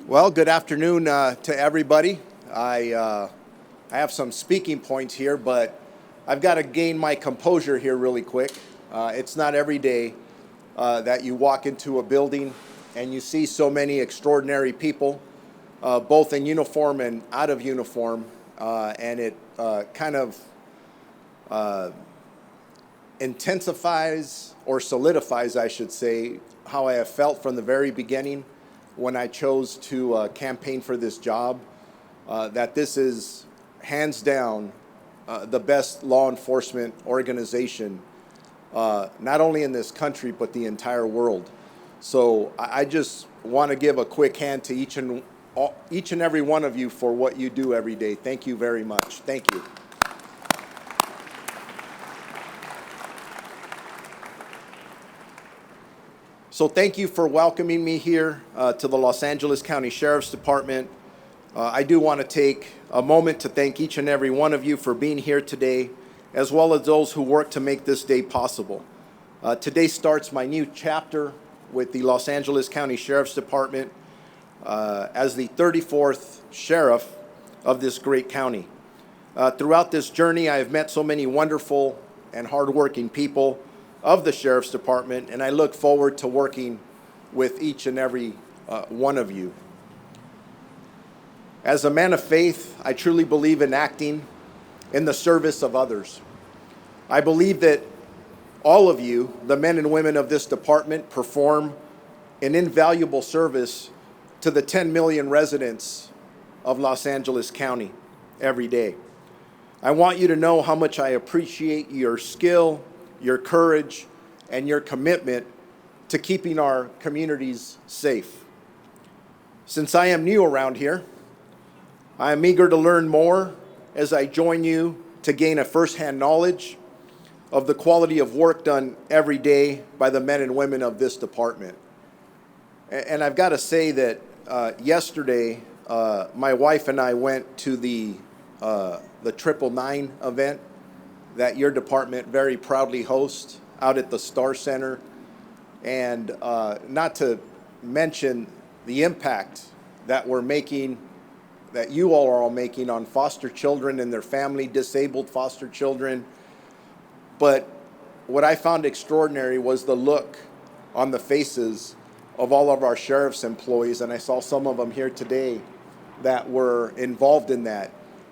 Well, good afternoon to everybody. I have some speaking points here, but I've got to gain my composure here really quick. It's not every day that you walk into a building and you see so many extraordinary people, both in uniform and out of uniform, and it kind of intensifies or solidifies, I should say, how I have felt from the very beginning when I chose to campaign for this job, that this is hands down the best law enforcement organization, not only in this country, but the entire world. So I just want to give a quick hand to each and every one of you for what you do every day. Thank you very much. Thank you. So thank you for welcoming me here to the Los Angeles County Sheriff's Department. I do want to take a moment to thank each and every one of you for being here today, as well as those who work to make this day possible. Today starts my new chapter with the Los Angeles County Sheriff's Department as the 34th sheriff of this great county. Throughout this journey, I have met so many wonderful and hardworking people of the Sheriff's Department, and I look forward to working with each and every one of you. As a man of faith, I truly believe in acting in the service of others. I believe that all of you, the men and women of this department, perform an invaluable service to the 10 million residents of Los Angeles County every day. I want you to know how much I appreciate your skill, your courage, and your commitment to keeping our communities safe. Since I am new around here, I am eager to learn more as I join you to gain a firsthand knowledge of the quality of work done every day by the men and women of this department. And I've got to say that yesterday, my wife and I went to the 999 event that your department very proudly hosts out at the Star Center. And not to mention the impact that we're making, that you all are all making on foster children and their family, disabled foster children. But what I found extraordinary was the look on the faces of all of our sheriff's employees, and I saw some of them here today that were involved in that.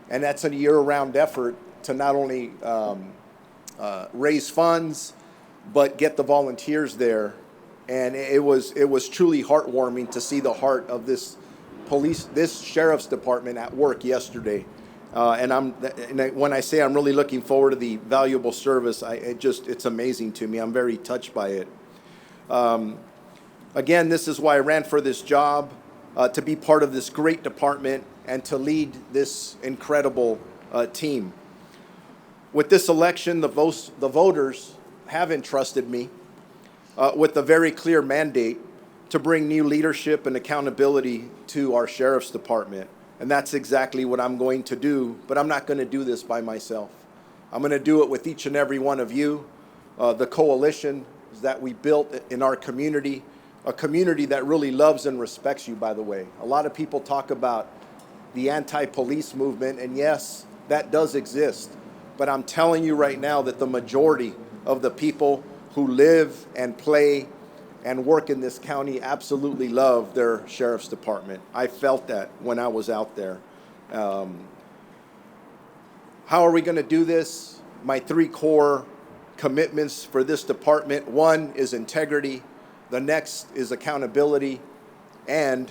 And that's a year-round effort to not only raise funds, but get the volunteers there. And it was truly heartwarming to see the heart of this sheriff's department at work yesterday. When I say I'm really looking forward to the valuable service, it's amazing to me. I'm very touched by it. Again, this is why I ran for this job, to be part of this great department and to lead this incredible team. With this election, the voters have entrusted me with a very clear mandate to bring new leadership and accountability to our Sheriff's Department. And that's exactly what I'm going to do, but I'm not going to do this by myself. I'm going to do it with each and every one of you, the coalition that we built in our community, a community that really loves and respects you, by the way. A lot of people talk about the anti-police movement, and yes, that does exist. But I'm telling you right now that the majority of the people who live and play and work in this county absolutely love their sheriff's department. I felt that when I was out there. How are we going to do this? My three core commitments for this department: one is integrity, the next is accountability, and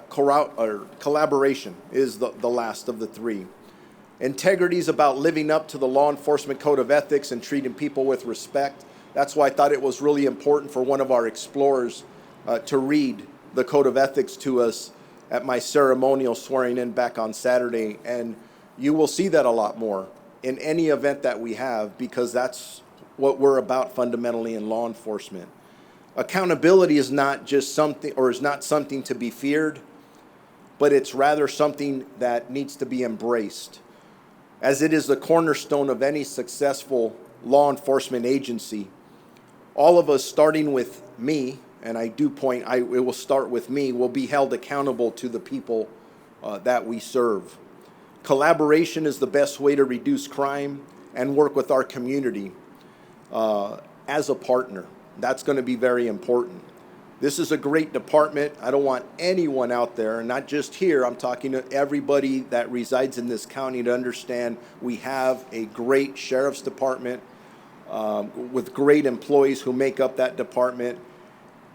collaboration is the last of the three. Integrity is about living up to the law enforcement code of ethics and treating people with respect. That's why I thought it was really important for one of our explorers to read the code of ethics to us at my ceremonial swearing in back on Saturday. And you will see that a lot more in any event that we have, because that's what we're about fundamentally in law enforcement. Accountability is not just something, or is not something to be feared, but it's rather something that needs to be embraced, as it is the cornerstone of any successful law enforcement agency. All of us, starting with me and I do point, it will start with me, will be held accountable to the people that we serve. Collaboration is the best way to reduce crime and work with our community as a partner. That's going to be very important. This is a great department. I don't want anyone out there, and not just here, I'm talking to everybody that resides in this county, to understand we have a great sheriff's department with great employees who make up that department.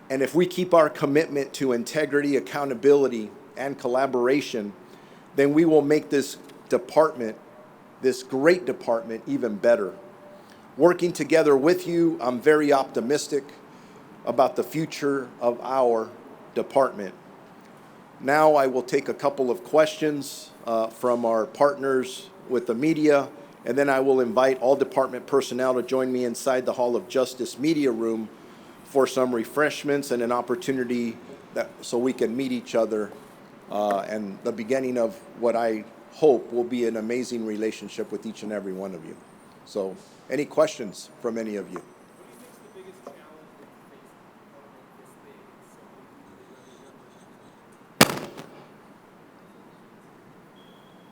And if we keep our commitment to integrity, accountability, and collaboration, then we will make this department, this great department, even better. Working together with you, I'm very optimistic about the future of our department. Now I will take a couple of questions from our partners with the media, and then I will invite all department personnel to join me inside the Hall of Justice media room for some refreshments and an opportunity so we can meet each other and the beginning of what I hope will be an amazing relationship with each and every one of you. So, any questions from any of you?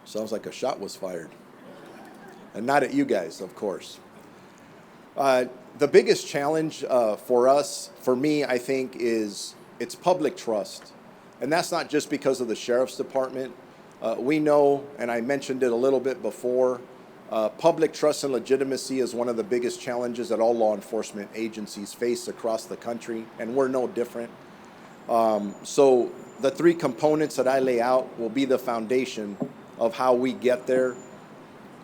Sounds like a shot was fired. And not at you guys, of course. The biggest challenge for us, for me, I think, is it's public trust. And that's not just because of the sheriff's department. We know, and I mentioned it a little bit before, public trust and legitimacy is one of the biggest challenges that all law enforcement agencies face across the country, and we're no different. So the three components that I lay out will be the foundation of how we get there,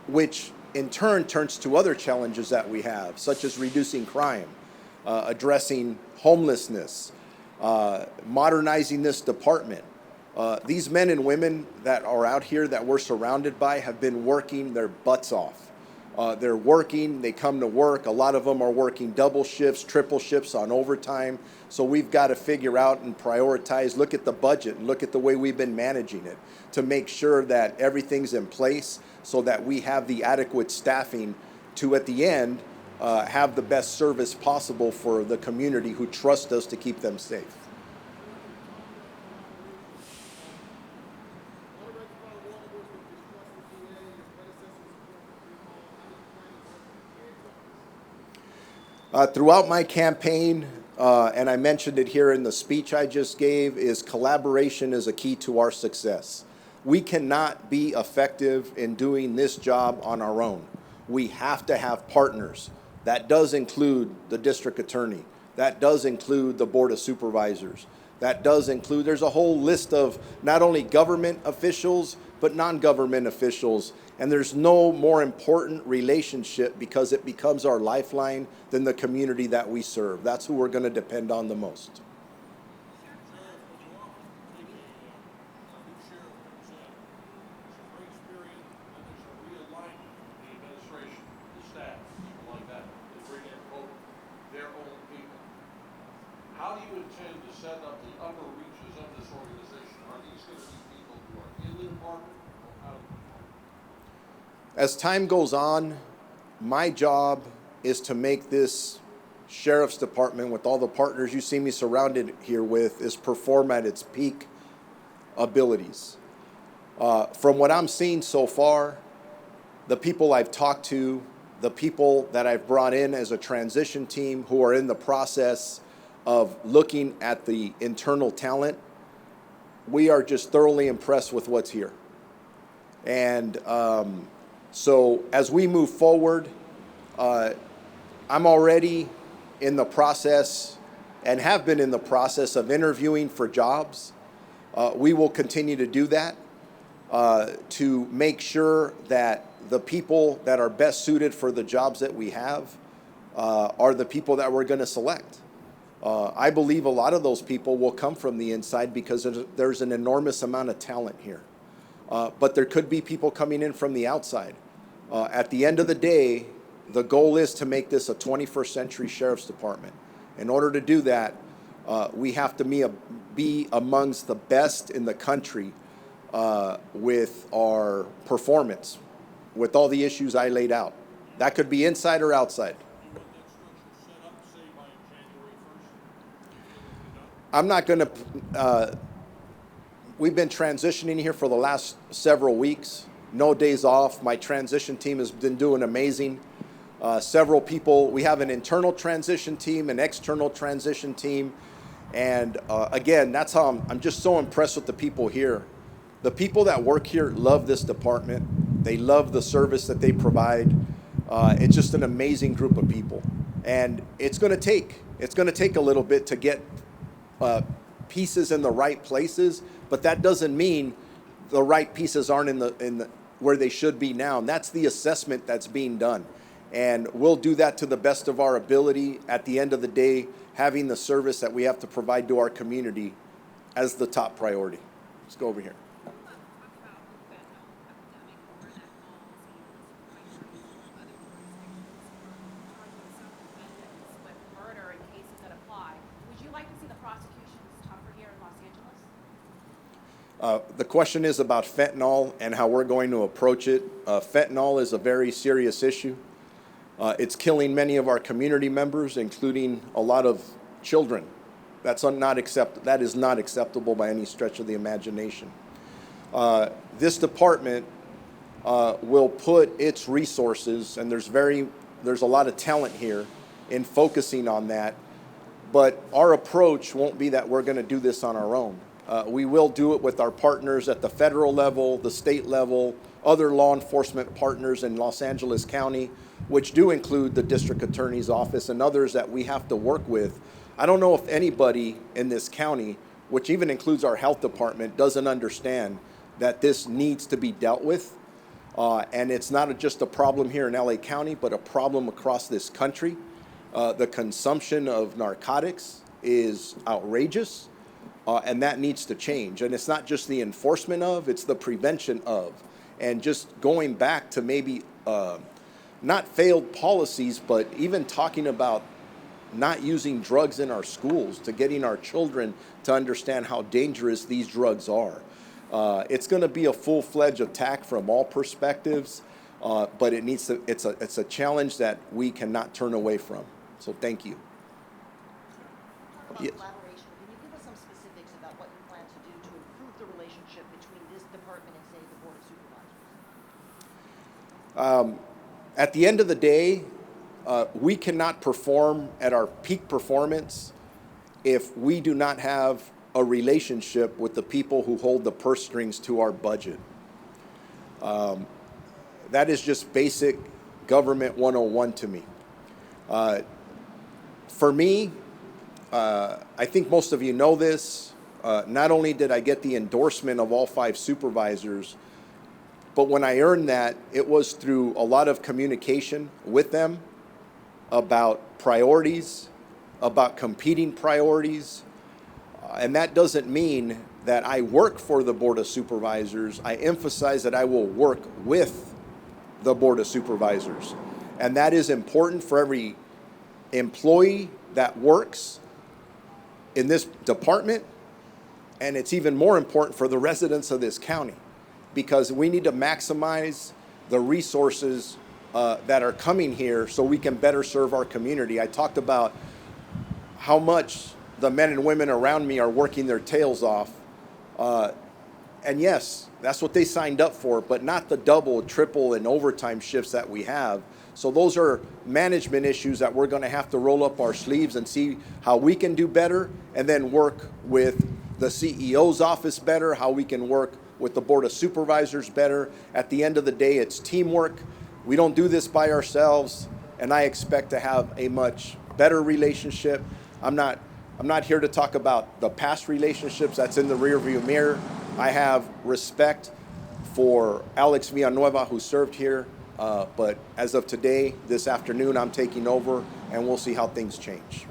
which in turn turns to other challenges that we have, such as reducing crime, addressing homelessness, modernizing this department. These men and women that are out here that we're surrounded by have been working their butts off. They're working, they come to work. A lot of them are working double shifts, triple shifts on overtime. So we've got to figure out and prioritize, look at the budget and look at the way we've been managing it to make sure that everything's in place so that we have the adequate staffing to, at the end, have the best service possible for the community who trust us to keep them safe. Throughout my campaign, and I mentioned it here in the speech I just gave, is collaboration is a key to our success. We cannot be effective in doing this job on our own. We have to have partners. That does include the district attorney. That does include the board of supervisors. That does include, there's a whole list of not only government officials, but non-government officials. And there's no more important relationship, because it becomes our lifeline, than the community that we serve. That's who we're going to depend on the most. How do you intend to set up the upper reaches of this organization? Are these going to be people who are in the department or out of the department? As time goes on, my job is to make this sheriff's department, with all the partners you see me surrounded here with, is perform at its peak abilities. From what I'm seeing so far, the people I've talked to, the people that I've brought in as a transition team who are in the process of looking at the internal talent, we are just thoroughly impressed with what's here. And so as we move forward, I'm already in the process and have been in the process of interviewing for jobs. We will continue to do that to make sure that the people that are best suited for the jobs that we have are the people that we're going to select. I believe a lot of those people will come from the inside, because there's an enormous amount of talent here. But there could be people coming in from the outside. At the end of the day, the goal is to make this a 21st century sheriff's department. In order to do that, we have to be amongst the best in the country with our performance, with all the issues I laid out. That could be inside or outside. I'm not going to, we've been transitioning here for the last several weeks. No days off. My transition team has been doing amazing. Several people, we have an internal transition team, an external transition team. And again, that's how I'm just so impressed with the people here. The people that work here love this department. They love the service that they provide. It's just an amazing group of people. And it's going to take a little bit to get pieces in the right places, but that doesn't mean the right pieces aren't in the where they should be now. And that's the assessment that's being done. And we'll do that to the best of our ability. At the end of the day, having the service that we have to provide to our community as the top priority. Let's go over here. The question is about fentanyl and how we're going to approach it. Fentanyl is a very serious issue. It's killing many of our community members, including a lot of children. That is not acceptable by any stretch of the imagination. This department will put its resources, and there's a lot of talent here in focusing on that. But our approach won't be that we're going to do this on our own. We will do it with our partners at the federal level, the state level, other law enforcement partners in Los Angeles County, which do include the district attorney's office and others that we have to work with. I don't know if anybody in this county, which even includes our health department, doesn't understand that this needs to be dealt with. And it's not just a problem here in LA County, but a problem across this country. The consumption of narcotics is outrageous. And that needs to change. And it's not just the enforcement of, it's the prevention of. And just going back to maybe not failed policies, but even talking about not using drugs in our schools, to getting our children to understand how dangerous these drugs are. It's going to be a full-fledged attack from all perspectives, but it's a challenge that we cannot turn away from. So thank you. Yes. At the end of the day, we cannot perform at our peak performance if we do not have a relationship with the people who hold the purse strings to our budget. That is just basic government 101 to me. For me, I think most of you know this. Not only did I get the endorsement of all 5 supervisors, but when I earned that, it was through a lot of communication with them about priorities, about competing priorities. And that doesn't mean that I work for the Board of Supervisors. I emphasize that I will work with the Board of Supervisors. And that is important for every employee that works in this department. And it's even more important for the residents of this county, because we need to maximize the resources that are coming here so we can better serve our community. I talked about how much the men and women around me are working their tails off. And yes, that's what they signed up for, but not the double, triple, and overtime shifts that we have. So those are management issues that we're going to have to roll up our sleeves and see how we can do better, and then work with the CEO's office better, how we can work with the Board of Supervisors better. At the end of the day, it's teamwork. We don't do this by ourselves, and I expect to have a much better relationship. I'm not here to talk about the past relationships. That's in the rearview mirror. I have respect for Alex Villanueva, who served here, but as of today, this afternoon, I'm taking over, and we'll see how things change.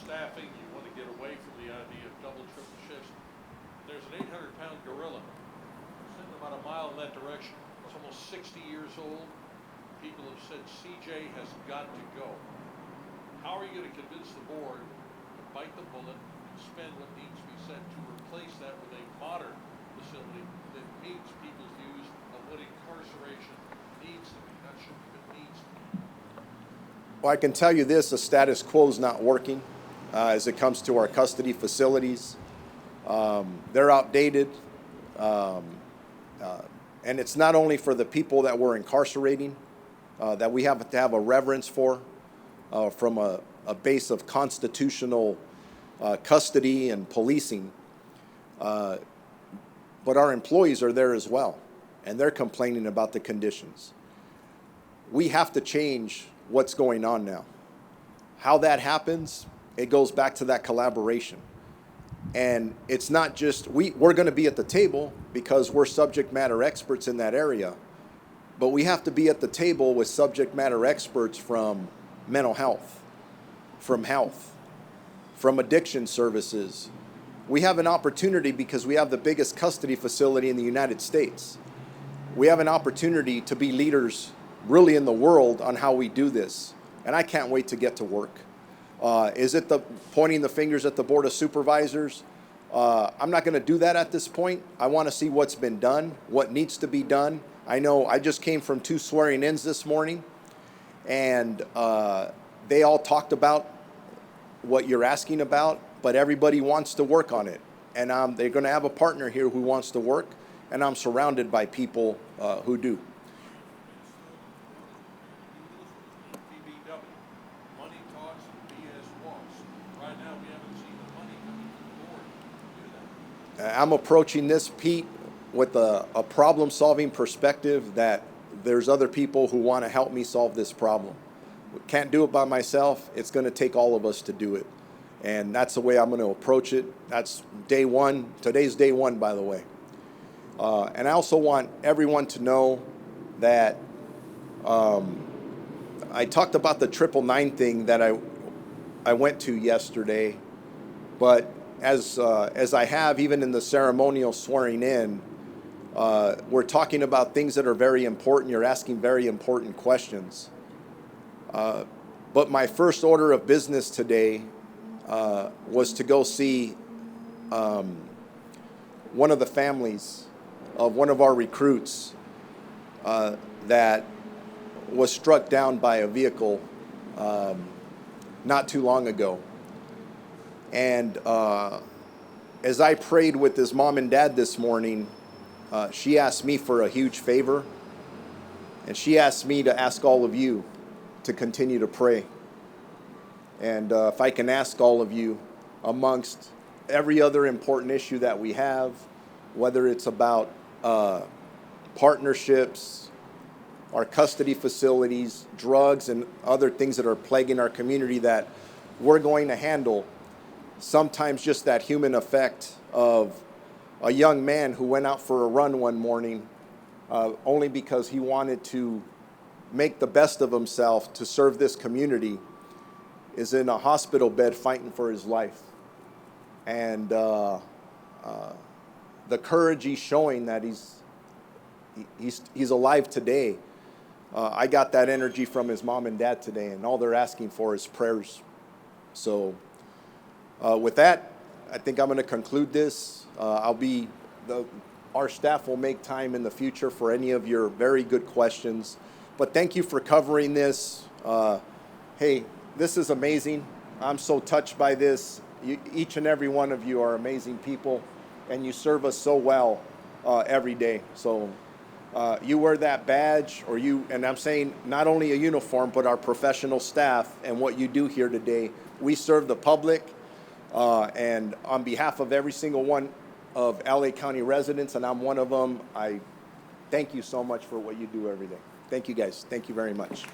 Staffing, you want to get away from the idea of double, triple shifts. There's an 800-pound gorilla sitting about a mile in that direction. It's almost 60 years old. People have said CJ has got to go. How are you going to convince the board to bite the bullet and spend what needs to be spent to replace that with a modern facility that meets people's views of what incarceration needs to be? Not should be, but needs to be. Well, I can tell you this, the status quo is not working as it comes to our custody facilities. They're outdated. Um, and it's not only for the people that we're incarcerating that we have to have a reverence for from a base of constitutional custody and policing, but our employees are there as well, and they're complaining about the conditions. We have to change what's going on now. How that happens, it goes back to that collaboration. And it's not just, we're going to be at the table because we're subject matter experts in that area, but we have to be at the table with subject matter experts from mental health, from addiction services. We have an opportunity because we have the biggest custody facility in the United States. We have an opportunity to be leaders really in the world on how we do this. And I can't wait to get to work. Is it the pointing the fingers at the Board of Supervisors? I'm not going to do that at this point. I want to see what's been done, what needs to be done. I know I just came from 2 swearing-ins this morning, and they all talked about what you're asking about, but everybody wants to work on it. And they're going to have a partner here who wants to work, and I'm surrounded by people who do. Money talks and BS walks. Right now, we haven't seen the money coming to the board to do that. I'm approaching this, Pete, with a problem-solving perspective that there's other people who want to help me solve this problem. Can't do it by myself. It's going to take all of us to do it. And that's the way I'm going to approach it. That's day one. Today's day one, by the way. And I also want everyone to know that I talked about the 999 thing that I went to yesterday, but as I have even in the ceremonial swearing in, we're talking about things that are very important. You're asking very important questions. But my first order of business today was to go see one of the families of one of our recruits that was struck down by a vehicle not too long ago. And as I prayed with his mom and dad this morning, she asked me for a huge favor, and she asked me to ask all of you to continue to pray. And if I can ask all of you, amongst every other important issue that we have, whether it's about partnerships, our custody facilities, drugs, and other things that are plaguing our community that we're going to handle, sometimes just that human effect of a young man who went out for a run one morning only because he wanted to make the best of himself to serve this community, is in a hospital bed fighting for his life. And the courage he's showing that he's alive today, I got that energy from his mom and dad today, and all they're asking for is prayers. So with that, I think I'm going to conclude this. Our staff will make time in the future for any of your very good questions. But thank you for covering this. Hey, this is amazing. I'm so touched by this. Each and every one of you are amazing people, and you serve us so well every day. So you wear that badge, and I'm saying not only a uniform, but our professional staff and what you do here today. We serve the public, and on behalf of every single one of LA County residents, and I'm one of them, I thank you so much for what you do every day. Thank you, guys. Thank you very much.